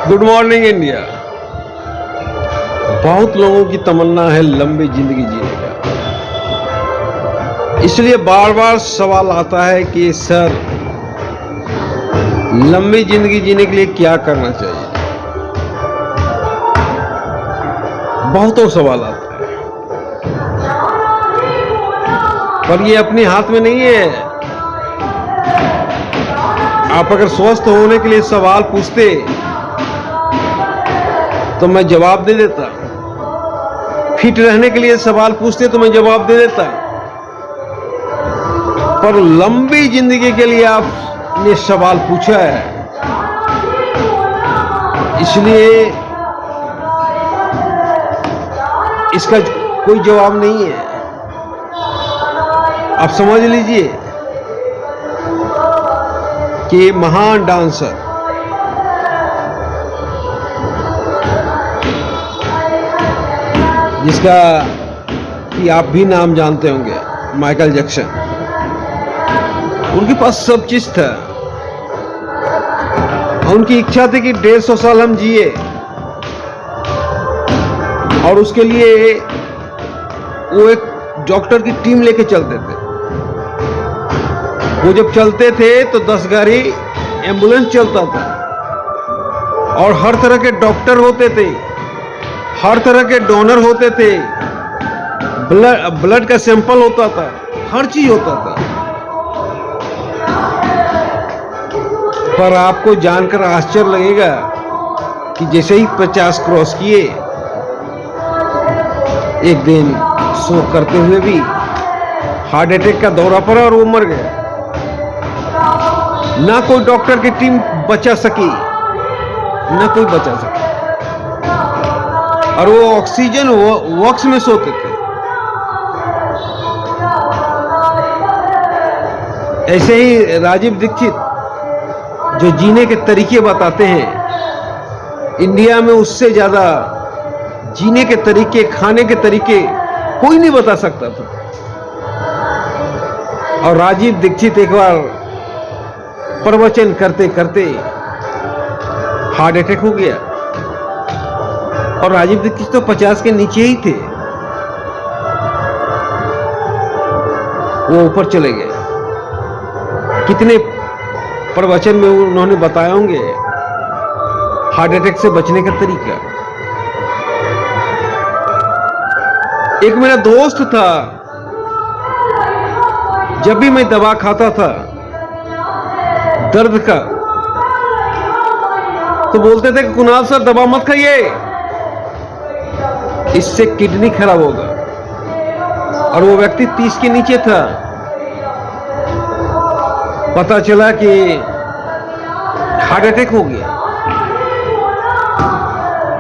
Good morning India. बहुत लोगों की तमन्ना है लंबी जिंदगी जीने का, इसलिए बार बार सवाल आता है कि सर लंबी जिंदगी जीने के लिए क्या करना चाहिए। बहुतों सवाल आता है, पर ये अपने हाथ में नहीं है। आप अगर स्वस्थ होने के लिए सवाल पूछते तो मैं जवाब दे देता, फिट रहने के लिए सवाल पूछते तो मैं जवाब दे देता, पर लंबी जिंदगी के लिए आपने सवाल पूछा है, इसलिए इसका कोई जवाब नहीं है। आप समझ लीजिए कि महान डांसर जिसका कि आप भी नाम जानते होंगे, माइकल जैक्सन, उनके पास सब चीज था। उनकी इच्छा थी कि 150 साल हम जिए, और उसके लिए वो एक डॉक्टर की टीम लेके चलते थे। वो जब चलते थे तो 10 गाड़ी एम्बुलेंस चलता था, और हर तरह के डॉक्टर होते थे, हर तरह के डोनर होते थे, ब्लड का सैंपल होता था, हर चीज होता था। पर आपको जानकर आश्चर्य लगेगा कि जैसे ही 50 क्रॉस किए, एक दिन शोक करते हुए भी हार्ट अटैक का दौरा पड़ा और वो मर गया। ना कोई डॉक्टर की टीम बचा सकी, ना कोई बचा सका, और वो ऑक्सीजन बॉक्स में सोते थे। ऐसे ही राजीव दीक्षित जो जीने के तरीके बताते हैं, इंडिया में उससे ज्यादा जीने के तरीके, खाने के तरीके कोई नहीं बता सकता था। और राजीव दीक्षित एक बार प्रवचन करते करते हार्ट अटैक हो गया, और राजीव दीक्षित तो 50 के नीचे ही थे। वो ऊपर चले गए। कितने प्रवचन में उन्होंने बताए होंगे हार्ट अटैक से बचने का तरीका। एक मेरा दोस्त था, जब भी मैं दवा खाता था दर्द का, तो बोलते थे कि कुणाल सर दवा मत खाइए, इससे किडनी खराब होगा। और वो व्यक्ति 30 के नीचे था। पता चला कि हार्ट अटैक हो गया।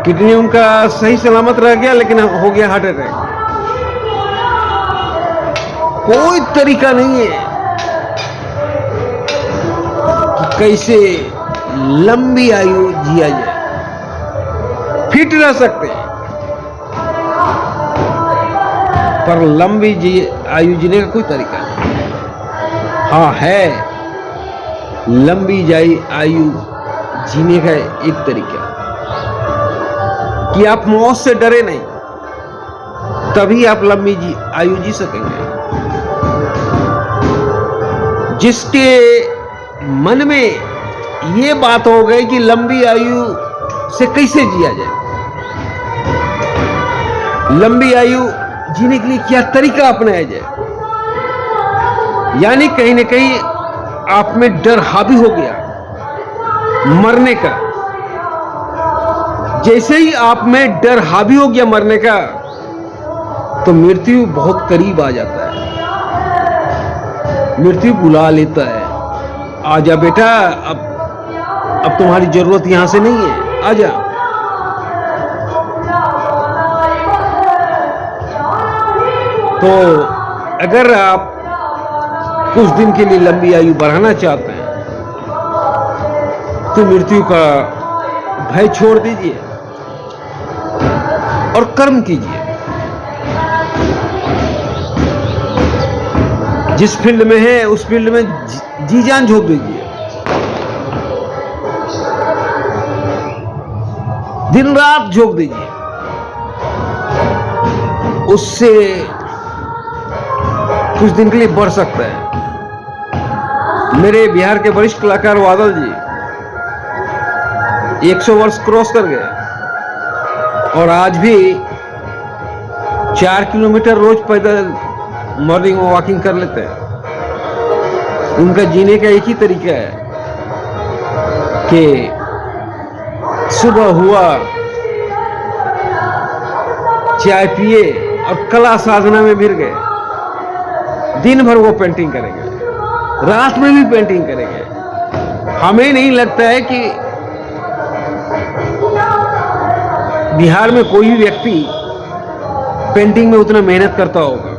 किडनी उनका सही सलामत रह गया, लेकिन हो गया हार्ट अटैक। कोई तरीका नहीं है कि कैसे लंबी आयु जिया जाए, फिट रह सकते हैं, पर लंबी आयु जीने का कोई तरीका नहीं। हाँ है, लंबी आयु जीने का एक तरीका कि आप मौत से डरे नहीं, तभी आप लंबी आयु जी सकेंगे। जिसके मन में ये बात हो गई कि लंबी आयु से कैसे जिया जाए, लंबी आयु जीने के लिए क्या तरीका अपनाया जाए, यानी कहीं ना कहीं आप में डर हावी हो गया मरने का। जैसे ही आप में डर हावी हो गया मरने का, तो मृत्यु बहुत करीब आ जाता है। मृत्यु बुला लेता है, आजा बेटा, अब तुम्हारी जरूरत यहां से नहीं है, आजा। तो अगर आप कुछ दिन के लिए लंबी आयु बढ़ाना चाहते हैं, तो मृत्यु का भय छोड़ दीजिए और कर्म कीजिए। जिस फील्ड में है उस फील्ड में जी जान झोंक दीजिए। दिन रात झोंक दीजिए, उससे कुछ दिन के लिए बढ़ सकता है। मेरे बिहार के वरिष्ठ कलाकार बादल जी 100 वर्ष क्रॉस कर गए और आज भी 4 किलोमीटर रोज पैदल मॉर्निंग वॉकिंग कर लेते हैं। उनका जीने का एक ही तरीका है कि सुबह हुआ चाय पिए और कला साधना में भिड़ गए। दिन भर वो पेंटिंग करेंगे, रात में भी पेंटिंग करेंगे। हमें नहीं लगता है कि बिहार में कोई भी व्यक्ति पेंटिंग में उतना मेहनत करता होगा,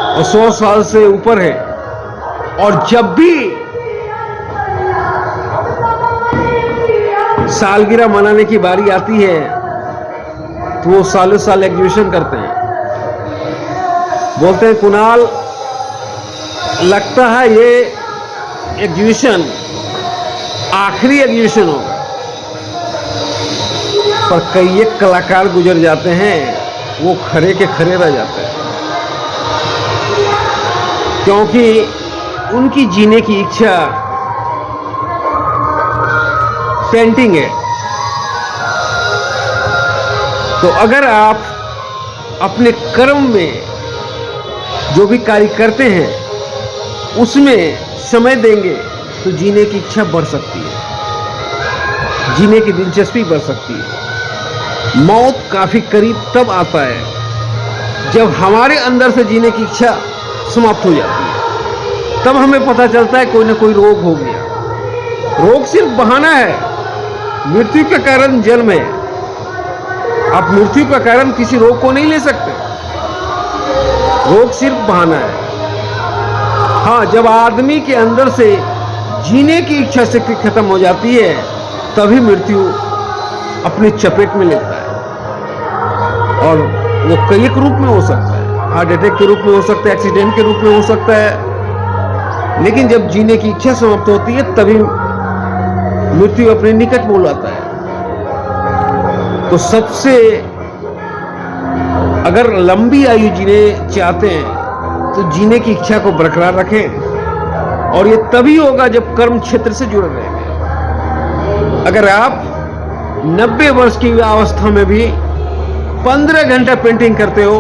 और 100 साल से ऊपर है। और जब भी सालगिरह मनाने की बारी आती है तो वो सालों साल एग्जीबिशन करते हैं। बोलते हैं कुणाल, लगता है ये एग्जीबिशन आखिरी एग्जीबिशन होगा, पर कई एक कलाकार गुजर जाते हैं, वो खरे के खरे रह जाते हैं, क्योंकि उनकी जीने की इच्छा पेंटिंग है। तो अगर आप अपने कर्म में जो भी कार्य करते हैं उसमें समय देंगे तो जीने की इच्छा बढ़ सकती है, जीने की दिलचस्पी बढ़ सकती है। मौत काफी करीब तब आता है जब हमारे अंदर से जीने की इच्छा समाप्त हो जाती है। तब हमें पता चलता है कोई ना कोई रोग हो गया। रोग सिर्फ बहाना है, मृत्यु का कारण जन्म है। आप मृत्यु का कारण किसी रोग को नहीं ले सकते, रोग सिर्फ बहाना है। हाँ, जब आदमी के अंदर से जीने की इच्छा शक्ति खत्म हो जाती है तभी मृत्यु अपनी चपेट में लेता है, और वो कई एक रूप में हो सकता है। हार्ट अटैक के रूप में हो सकता है, एक्सीडेंट के रूप में हो सकता है, लेकिन जब जीने की इच्छा समाप्त होती है तभी मृत्यु अपने निकट बुलाता है। तो सबसे अगर लंबी आयु जीने चाहते हैं तो जीने की इच्छा को बरकरार रखें, और ये तभी होगा जब कर्म क्षेत्र से जुड़े रहेंगे। अगर आप 90 वर्ष की अवस्था में भी 15 घंटा पेंटिंग करते हो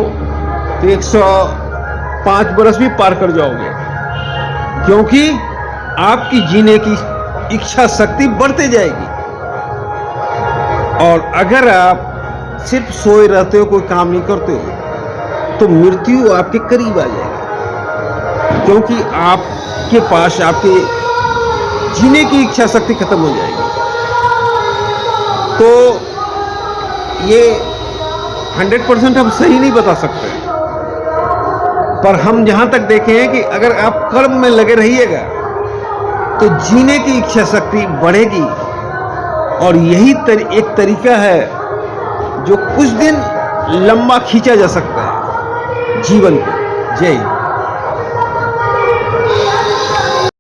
तो 105 बरस भी पार कर जाओगे, क्योंकि आपकी जीने की इच्छा शक्ति बढ़ते जाएगी। और अगर आप सिर्फ सोए रहते हो, कोई काम नहीं करते हो, तो मृत्यु आपके करीब आ जाएगी, क्योंकि आपके पास आपके जीने की इच्छा शक्ति खत्म हो जाएगी। तो ये 100% हम सही नहीं बता सकते, पर हम जहां तक देखे हैं कि अगर आप कर्म में लगे रहिएगा तो जीने की इच्छा शक्ति बढ़ेगी। और यही एक तरीका है जो कुछ दिन लंबा खींचा जा सकता है जीवन को। जय हिंद।